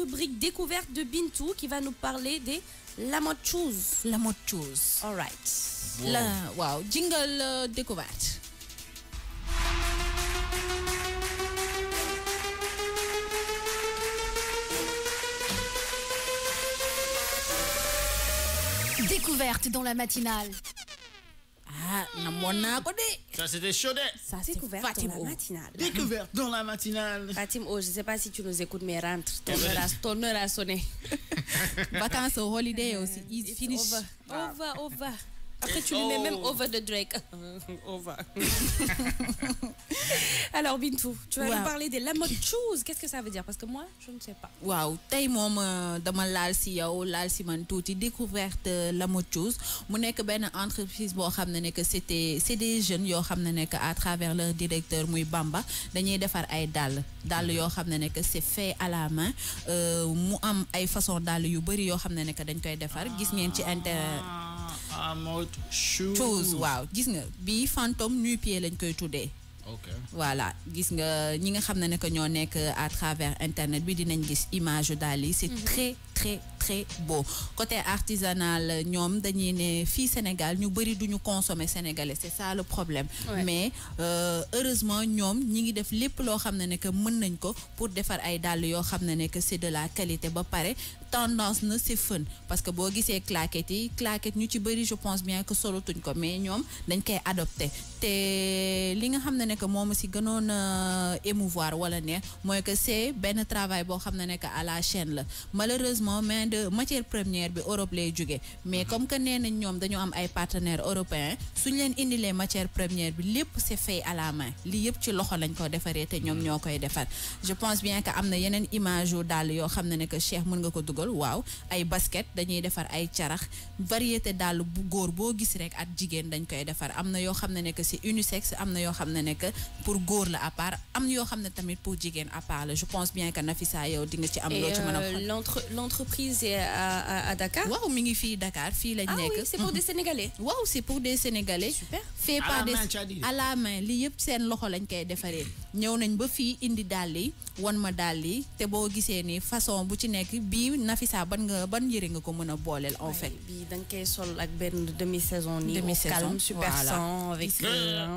rubrique découverte de Bintou qui va nous parler des la mode shoes. La mode shoes. All right. Wow. Jingle découverte. Découverte dans la matinale. Ah, ça c'était chaud. Ça c'est découverte dans la matinale. Découverte dans la matinale. Fatim, je ne sais pas si tu nous écoutes, mais rentre. Ton heure a sonné. Vacances au holiday aussi. It's finished. Over. Après, tu lui mets même over de Drake. Over. Alors, Bintou, tu vas nous parler des la mode shoes. Qu'est-ce que ça veut dire? Parce que moi, je ne sais pas. Waaw, tey moom dama laal si yow laal si man tuuti découverte la mode shoes mu nekk benn entreprise boo xam ne que c'est des jeunes yoo xam ne que à travers leur directeur muy Bamba dañuy defar ay dàll yoo xam ne que c'est fait à la main mu am ay façon dàll yu bari yoo xam ne que dañ koy defar gis ngeen ci mode shoes. Waaw gis nga bi fantôme nu-pieds lañ koy tuddee. Okay. Voilà gis nga ñi nga xam ne que ñoo nekk à travers internet bi dinañ gis image dàll yi c'est très beau. Côté artisanal ñoom dañuy ne fii Sénégal ñu bari duñu consommer sénégalais c'est ça le problème. Mais heureusement ñoom ñi ngi def lépp loo xam ne que mën nañ ko pour defar ay dàll yoo xam ne que c'est de la qualité ba pare tendance na c'est fun parce que boo gisee claquettes ñu ci bari je pense bien que solotuñ ko mais ñoom dañ koy adopté te li nga xam ne que moom si gënoon émouvoir wala neex mooy que c'est benn travail boo xam ne que à la chaîne la malheureusement mais de matière première bi Europe lay jóge mais comme que nee nañ ñoom dañu am ay partenaires européens suñ leen indilee matière première bi lépp c'est fait à la main li yëpp ci loxo lañ ko defaree te ñoom ñoo koy defar je pense bien que am na yeneen image yu daal yoo xam ne que Cheikh mën nga ko dugal waaw ay basket dañuy defar ay carax variété daal bu góor boo gis rek ak jigéen dañ koy defar am na yoo xam ne que c'est unisexe am na yoo xam ne que pour góor la à part am yoo xam ne tamit pour jigéen à part la je pense bien que Nafisa yow di nga ci am loo ci mën a l'entreprise est à Dakar. Waaw mi ngi fii Dakar fii lañ nekk. Oui, c'est pour des Sénégalais. Waaw c'est pour des Sénégalais. Super. Fait par des à la main li yëpp seen loxo lañ koy defaree ñëw nañ ba fii indi dàll yi wan ma dàll yi te boo gisee ni façon bu ci nekk bii Nafisa ban yëre nga ko mën a booleel en fait. bii da nga koy sol ak benn demi-saison nii. Demi-saison calme super sang avec.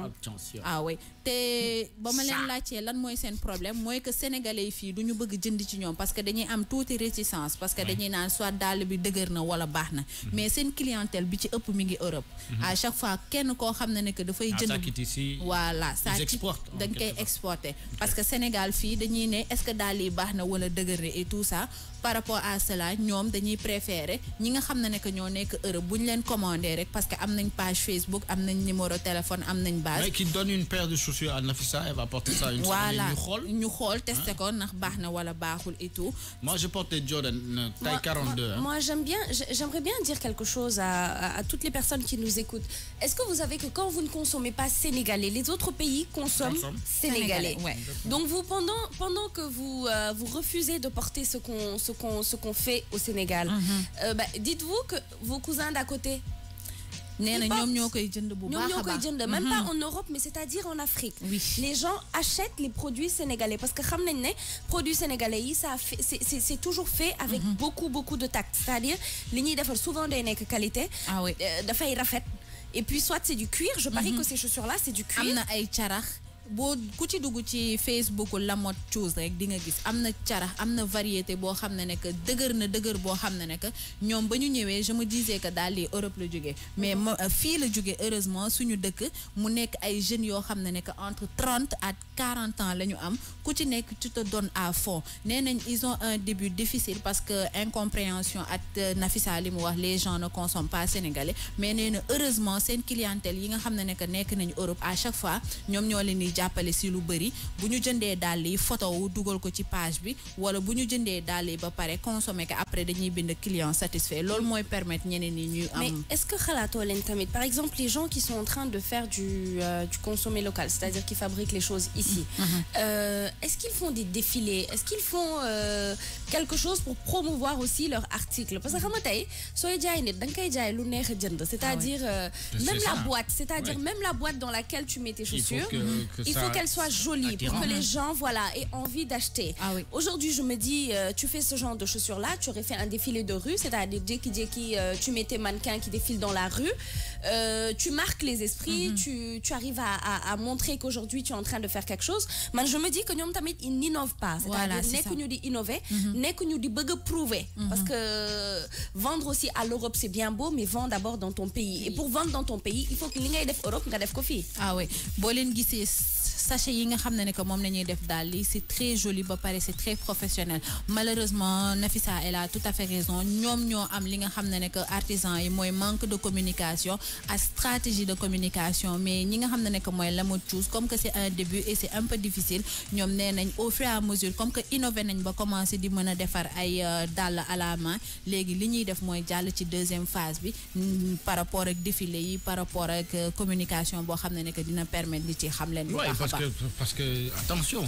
Attention. Ah oui te ba ma leen laajtee lan mooy seen problème mooy que sénégalais yi fii du ñu bëgg jënd ci ñoom parce que dañuy am tuuti réticence parce que dañuy naan soit dàll bi dëgër na wala baax na mais seen clientèle bi ci ëpp mi ngi Europe à chaque fois kenn koo xam ne que dafay jënd voilà ça dañ koy exporter parce que Sénégal fii dañuy ne est-ce que dàll yi baax na wala dëgër na et tout ça par rapport à cela ñoom dañuy préférer ñi nga xam ne que ñoo nekk Europe bu ñu leen commander rek parce que am nañ page Facebook am nañ numéro téléphone am nañ base. Mais qui donne une paire de chaussures à Nafisa, elle va porter ça une semaine. ñu xool testé ko ndax baax na wala baaxul et tout. Moi je porte des Jordan taille 42. Moi j'aimerais bien dire quelque chose à toutes les personnes qui nous écoutent. Est-ce que vous savez que quand vous ne consommez pas sénégalais, les autres pays consomment sénégalais. Ouais. Donc vous pendant que vous refusez de porter ce qu'on fait au Sénégal, dites-vous que vos cousins d'à côté même pas en Europe mais c'est-à-dire en Afrique. Oui. Les gens achètent les produits sénégalais parce que xam nañ ne produits sénégalais c'est toujours fait avec beaucoup de tact, c'est-à-dire li ñuy defar souvent day nekk qualité. Ah oui. Dafay rafet et puis soit c'est du cuir, je parie que ces chaussures là c'est du cuir. Am na ay carax boo ku ci dugg ci Facebook la mode shoes rek di nga gis am na carax am na variété boo xam ne que dëgër boo xam ne que ñoom ba ñu ñëwee je me disais que daal lii Europe la jógee mais fii la jógee heureusement suñu dëkk mu nekk ay jeunes yoo xam ne que entre 30 à 40 ans la ñu am ku ci nekk tu te donnes à fond nee nañ ils ont un début difficile parce que incompréhension ak Nafisa li mu wax les gens ne consomment pas sénégalais mais nee na heureusement seen clientèle yi nga xam ne que nekk nañu Europe à chaque fois ñoom ñoo leen di jàppale si lu bëri bu ñu jëndee dàll yi photo wu dugal ko ci page bi wala bu ñu jëndee dàll yi ba pare consommer que après dañuy bind client satisfait loolu mooy permettre ñeneen ñi ñuy am. Mais est-ce que xalaatoo leen tamit par exemple les gens qui sont en train de faire du consommer local, c'est-à-dire qui fabriquent les choses ici, est-ce qu'ils font des défilés, est-ce qu'ils font quelque chose pour promouvoir aussi leurs articles parce que xam nga tey sooy jaay nit da nga koy jaay lu neex a jënd, c'est-à-dire même la boîte, c'est-à-dire même la boîte dans laquelle tu mets tes chaussures. Il faut que il faut qu'elle soit jolie pour que les gens aient envie d'acheter. Aujourd'hui, je me dis, tu fais ce genre de chaussures-là, tu aurais fait un défilé de rue, c'est-à-dire tu mets tes mannequins qui défilent dans la rue, tu marques les esprits, tu arrives à montrer qu'aujourd'hui tu es en train de faire quelque chose. Mais je me dis que nous tamit ils n'innovent pas, c'est-à-dire que nous innover, que nous prouver, parce que vendre aussi à l'Europe c'est bien beau, mais vendre d'abord dans ton pays. Et pour vendre dans ton pays, il faut que l'Europe def Europe nga def ko fi. Ah oui, boo leen gisee sachet yi nga xam ne que moom la ñuy def daal li c'est très joli ba pare c'est très professionnel. Malheureusement Nafissa elle a tout à fait raison, ñoom ñoo am li nga xam ne que artisan yi mooy manque de communication à stratégie de communication, mais ñi nga xam ne que mooy la mode chose comme que c'est un début et c'est un peu difficile, ñoom nee nañ au fur et à mesure comme que innové nañ ba commencer di mën a defar ay dàll à la main, léegi li ñuy def mooy jàll ci deuxième phase bi par rapport ak défilé yi, par rapport ak communication boo xam ne que dina permettre nit ci xam leen. Oui, parce que attention,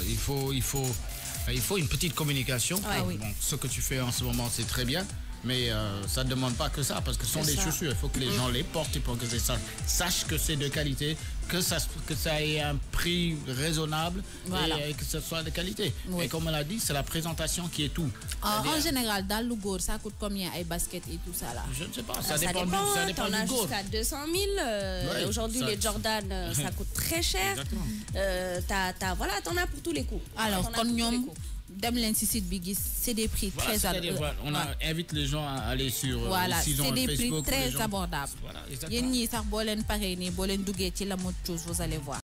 il faut une petite communication. Bon, ce que tu fais en ce moment c'est très bien, mais ça ne demande pas que ça, parce que ce sont des chaussures, il faut que les gens les portent pour que les gens sachent que c'est de qualité, que ça ait un prix raisonnable, et que ce soit de qualité. Et comme on l'a dit, c'est la présentation qui est tout. En général, dans le gour, ça coûte combien les baskets et tout ça là? Je ne sais pas, ça dépend t'en as jusqu'à 200 000. Aujourd'hui, les Jordan, ça coûte très cher. T'en as pour tous les coups. Alors, comme c'est des prix très abordables. On invite les gens à aller sur c'est des prix très abordables. Vous allez voir.